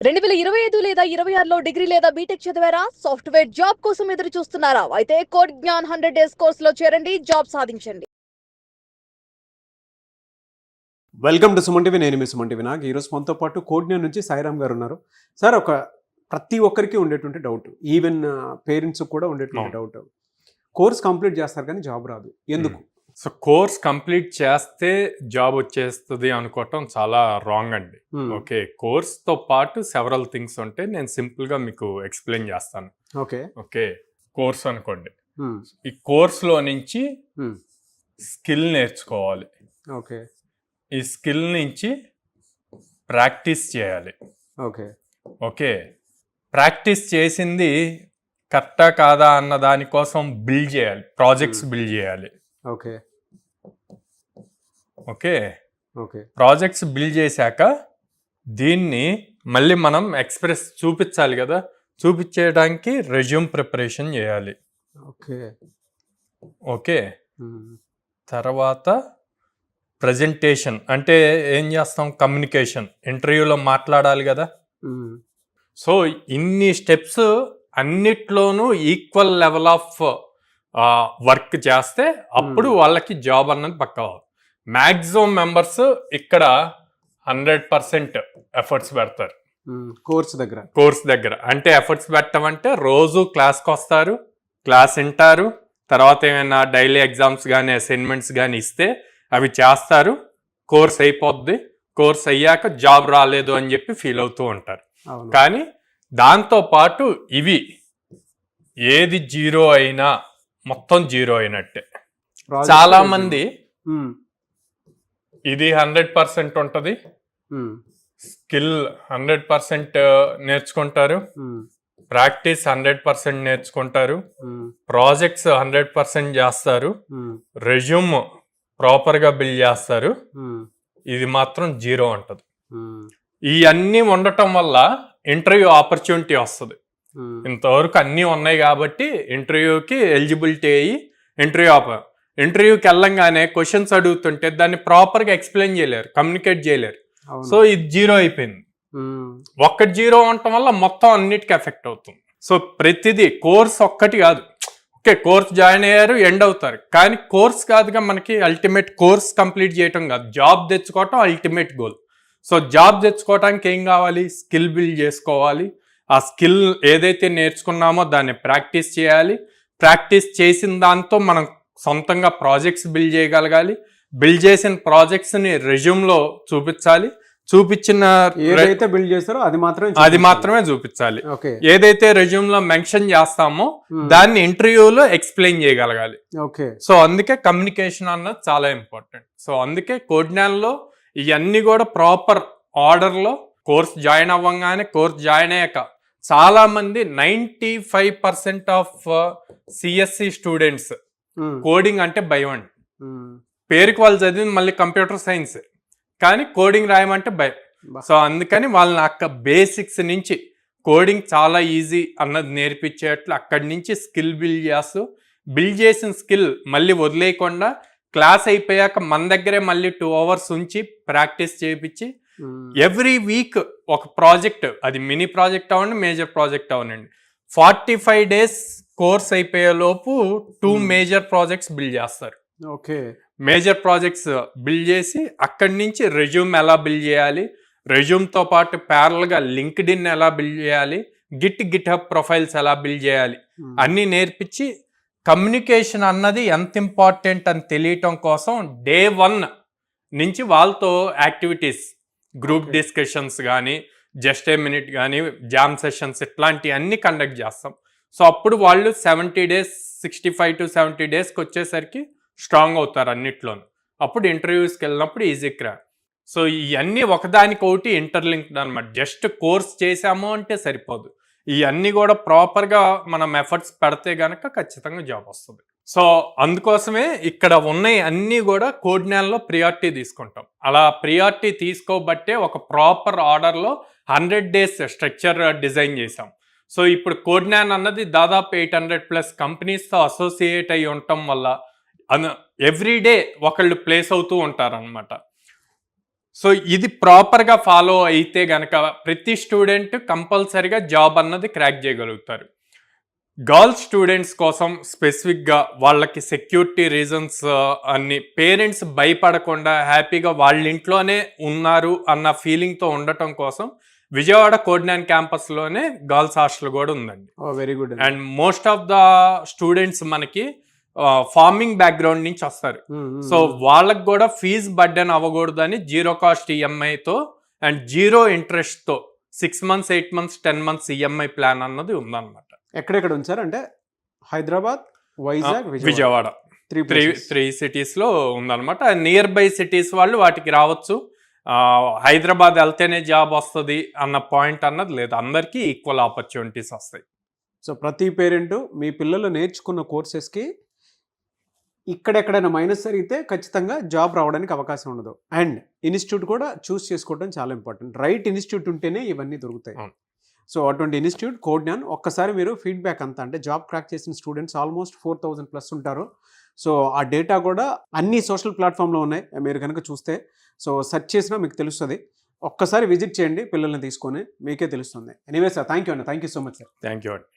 2025 లేదా 26లో డిగ్రీ లేదా బీటెక్ చదివారా? సాఫ్ట్వేర్ జాబ్ కోసం ఎదురు చూస్తున్నారా? అయితే కోడ్ జ్ఞాన్ 100 డేస్ కోర్సులో చేరండి, జాబ్ సాధించండి. Welcome to Suman TV. నేను మీ సుమన్ టీవీ. నాకు ఈరోజు మనతో పాటు కోడ్జ్ఞాన్ నుంచి సాయిరామ్ గారు ఉన్నారు. సార్, ప్రతి ఒక్కరికి ఉండేటువంటి డౌట్, ఈవెన్ పేరెంట్స్ కూడా ఉండేటువంటి డౌట్, కోర్స్ కంప్లీట్ చేస్తారు కానీ జాబ్ రాదు, ఎందుకు? సో కోర్స్ కంప్లీట్ చేస్తే జాబ్ వచ్చేస్తుంది అనుకోవటం చాలా రాంగ్ అండి. ఓకే, కోర్స్తో పాటు సెవరల్ థింగ్స్ ఉంటాయి. నేను సింపుల్గా మీకు ఎక్స్ప్లెయిన్ చేస్తాను. ఓకే, కోర్స్ అనుకోండి. ఈ కోర్స్లో నుంచి స్కిల్ నేర్చుకోవాలి. ఓకే, ఈ స్కిల్ నుంచి ప్రాక్టీస్ చేయాలి. ఓకే, ప్రాక్టీస్ చేసింది కరెక్టా కాదా అన్న దానికోసం బిల్డ్ చేయాలి, ప్రాజెక్ట్స్ బిల్డ్ చేయాలి. ఓకే, ప్రాజెక్ట్స్ బిల్డ్ చేశాక దీన్ని మళ్ళీ మనం ఎక్స్ప్రెస్ చూపించాలి కదా, చూపించేయడానికి రెజ్యూమ్ ప్రిపరేషన్ చేయాలి. ఓకే, తర్వాత ప్రజెంటేషన్ అంటే ఏం చేస్తాం, కమ్యూనికేషన్, ఇంటర్వ్యూలో మాట్లాడాలి కదా. సో ఇన్ని స్టెప్స్ అన్నిట్లోనూ ఈక్వల్ లెవెల్ ఆఫ్ వర్క్ చేస్తే అప్పుడు వాళ్ళకి జాబ్ అన్నది పక్కా. మ్యాక్సిమం మెంబర్స్ ఇక్కడ 100% ఎఫర్ట్స్ పెడతారు కోర్స్ దగ్గర. అంటే ఎఫర్ట్స్ పెట్టడం అంటే రోజు క్లాస్కి వస్తారు, క్లాస్ వింటారు, తర్వాత ఏమైనా డైలీ ఎగ్జామ్స్ కానీ అసైన్మెంట్స్ కానీ ఇస్తే అవి చేస్తారు, కోర్స్ అయిపోద్ది. కోర్స్ అయ్యాక జాబ్ రాలేదు అని చెప్పి ఫీల్ అవుతూ ఉంటారు. కానీ దాంతో పాటు ఇవి ఏది జీరో అయినా మొత్తం జీరో అయినట్టే. చాలా మంది ఇది 100% ఉంటుంది, స్కిల్ 100% నేర్చుకుంటారు, ప్రాక్టీస్ 100% నేర్చుకుంటారు, ప్రాజెక్ట్స్ 100% చేస్తారు, రెజ్యూమ్ ప్రాపర్గా బిల్డ్ చేస్తారు, ఇది మాత్రం జీరో ఉంటుంది. ఇవన్నీ ఉండటం వల్ల ఇంటర్వ్యూ ఆపర్చునిటీ వస్తుంది. ఇంతవరకు అన్నీ ఉన్నాయి కాబట్టి ఇంటర్వ్యూకి ఎలిజిబిలిటీ అయ్యి ఇంటర్వ్యూకి వెళ్ళంగానే క్వశ్చన్స్ అడుగుతుంటే దాన్ని ప్రాపర్గా ఎక్స్ప్లెయిన్ చేయలేరు, కమ్యూనికేట్ చేయలేరు. సో ఇది జీరో అయిపోయింది. ఒక్కటి జీరో ఉండటం వల్ల మొత్తం అన్నిటికీ ఎఫెక్ట్ అవుతుంది. సో ప్రతిదీ కోర్స్ ఒక్కటి కాదు. ఓకే, కోర్స్ జాయిన్ అయ్యారు, ఎండ్ అవుతారు, కానీ కోర్స్ కాదుగా మనకి అల్టిమేట్. కోర్స్ కంప్లీట్ చేయటం కాదు, జాబ్ తెచ్చుకోవటం అల్టిమేట్ గోల్. సో జాబ్ తెచ్చుకోవటానికి ఏం కావాలి, స్కిల్ బిల్డ్ చేసుకోవాలి. ఆ స్కిల్ ఏదైతే నేర్చుకున్నామో దాన్ని ప్రాక్టీస్ చేయాలి. ప్రాక్టీస్ చేసిన దాంతో మనం సొంతంగా ప్రాజెక్ట్స్ బిల్డ్ చేయగలగాలి. బిల్డ్ చేసిన ప్రాజెక్ట్స్ని రెజ్యూమ్లో చూపించాలి. చూపించిన ఏదైతే బిల్డ్ చేస్తారో అది మాత్రమే చూపించాలి. ఏదైతే రెజ్యూమ్లో మెన్షన్ చేస్తామో దాన్ని ఇంటర్వ్యూలో ఎక్స్ప్లెయిన్ చేయగలగాలి. సో అందుకే కమ్యూనికేషన్ అన్నది చాలా ఇంపార్టెంట్. సో అందుకే కోడ్జ్ఞాన్లో ఇవన్నీ కూడా ప్రాపర్ ఆర్డర్లో కోర్స్ జాయిన్ అవ్వగానే, కోర్స్ జాయిన్ అయ్యాక చాలా మంది 95% ఆఫ్ సిఎస్సి స్టూడెంట్స్ కోడింగ్ అంటే భయం అండి. పేరుకి వాళ్ళు చదివింది మళ్ళీ కంప్యూటర్ సైన్స్, కానీ కోడింగ్ రాయమంటే భయం. సో అందుకని వాళ్ళని బేసిక్స్ నుంచి కోడింగ్ చాలా ఈజీ అన్నది నేర్పించేట్లు అక్కడి నుంచి స్కిల్ బిల్డ్ చేసిన స్కిల్ మళ్ళీ వదిలేయకుండా క్లాస్ అయిపోయాక మన దగ్గరే మళ్ళీ 2 hours ఉంచి ప్రాక్టీస్ చేయించి ఎవ్రీ వీక్ ఒక ప్రాజెక్ట్, అది మినీ ప్రాజెక్ట్ అవ్వండి, మేజర్ ప్రాజెక్ట్ అవ్వనండి, 45 days కోర్స్ అయిపోయే లోపు 2 మేజర్ ప్రాజెక్ట్స్ బిల్డ్ చేస్తారు. మేజర్ ప్రాజెక్ట్స్ బిల్డ్ చేసి అక్కడి నుంచి రెజ్యూమ్ ఎలా బిల్డ్ చేయాలి, రెజ్యూమ్తో పాటు ప్యారల్గా లింక్డ్ఇన్ ఎలా బిల్డ్ చేయాలి, గిట్ హబ్ ప్రొఫైల్స్ ఎలా బిల్డ్ చేయాలి అన్నీ నేర్పించి కమ్యూనికేషన్ అన్నది ఎంత ఇంపార్టెంట్ అని తెలియటం కోసం Day 1 నుంచి వాళ్ళతో యాక్టివిటీస్, గ్రూప్ డిస్కషన్స్ కానీ, జస్ట్ ఏ మినిట్ కానీ, జామ్ సెషన్స్ ఇట్లాంటివి అన్నీ కండక్ట్ చేస్తాం. సో అప్పుడు వాళ్ళు 65 to 70 daysకి వచ్చేసరికి స్ట్రాంగ్ అవుతారు అన్నిట్లోనూ. అప్పుడు ఇంటర్వ్యూస్కి వెళ్ళినప్పుడు ఈజీగా రా. సో ఇవన్నీ ఒకదానికొకటి ఇంటర్లింక్డ్ అనమాట. జస్ట్ కోర్స్ చేసాము అంటే సరిపోదు, ఇవన్నీ కూడా ప్రాపర్గా మనం ఎఫర్ట్స్ పెడితే గనక ఖచ్చితంగా జాబ్ వస్తుంది. సో అందుకోసమే ఇక్కడ ఉన్నాయి అన్నీ కూడా కోడ్జ్ఞాన్లో ప్రియారిటీ తీసుకుంటాం. అలా ప్రియారిటీ తీసుకోబట్టే ఒక ప్రాపర్ ఆర్డర్లో 100 days స్ట్రక్చర్ డిజైన్ చేసాం. సో ఇప్పుడు కోడ్జ్ఞాన్ అన్నది దాదాపు 800+ కంపెనీస్తో అసోసియేట్ అయి ఉండటం వల్ల ఎవ్రీడే ఒకళ్ళు ప్లేస్ అవుతూ ఉంటారనమాట. సో ఇది ప్రాపర్గా ఫాలో అయితే గనక ప్రతి స్టూడెంట్ కంపల్సరీగా జాబ్ అన్నది క్రాక్ చేయగలుగుతారు. గర్ల్స్ స్టూడెంట్స్ కోసం స్పెసిఫిక్గా వాళ్ళకి సెక్యూరిటీ రీజన్స్ అన్ని పేరెంట్స్ భయపడకుండా హ్యాపీగా వాళ్ళ ఇంట్లోనే ఉన్నారు అన్న ఫీలింగ్తో ఉండటం కోసం విజయవాడ కోడ్న్యాన్ క్యాంపస్లోనే గర్ల్స్ హాస్టల్ కూడా ఉందండి. Very good. And most of the students మనకి ఫార్మింగ్ బ్యాక్గ్రౌండ్ నుంచి వస్తారు. సో వాళ్ళకి కూడా ఫీజు బర్డెన్ అవ్వకూడదని 0 కాస్ట్ ఈఎంఐతో అండ్ 0 ఇంట్రెస్ట్తో 6 months 8 months 10 months EMI plan అన్నది ఉందన్నమాట. ఎక్కడెక్కడ ఉంచారు అంటే హైదరాబాద్, వైజాగ్, విజయవాడ త్రీ సిటీస్లో ఉందన్నమాట. నియర్ బై సిటీస్ వాళ్ళు వాటికి రావచ్చు. హైదరాబాద్ వెళ్తేనే జాబ్ వస్తుంది అన్న పాయింట్ అన్నది లేదు, అందరికీ ఈక్వల్ ఆపర్చునిటీస్ వస్తాయి. సో ప్రతి పేరెంట్ మీ పిల్లలు నేర్చుకున్న కోర్సెస్కి ఇక్కడెక్కడైనా మైనస్ జరిగితే ఖచ్చితంగా జాబ్ రావడానికి అవకాశం ఉండదు. అండ్ ఇన్స్టిట్యూట్ కూడా చూస్ చేసుకోవడం చాలా ఇంపార్టెంట్. రైట్ ఇన్స్టిట్యూట్ ఉంటేనే ఇవన్నీ దొరుకుతాయి. సో అటువంటి ఇన్స్టిట్యూట్ కోడ్న్యాన్. ఒక్కసారి మీరు ఫీడ్బ్యాక్ అంతా అంటే జాబ్ క్రాక్ చేసిన స్టూడెంట్స్ ఆల్మోస్ట్ 4000+ ఉంటారు. సో ఆ డేటా కూడా అన్ని సోషల్ ప్లాట్ఫామ్లో ఉన్నాయి, మీరు కనుక చూస్తే. సో సెర్చ్ చేసినా మీకు తెలుస్తుంది. ఒక్కసారి విజిట్ చేయండి పిల్లల్ని తీసుకొని, మీకే తెలుస్తుంది. ఎనీవే సార్, థ్యాంక్ యూ అండి. Thank you so much sir. Thank you అండి.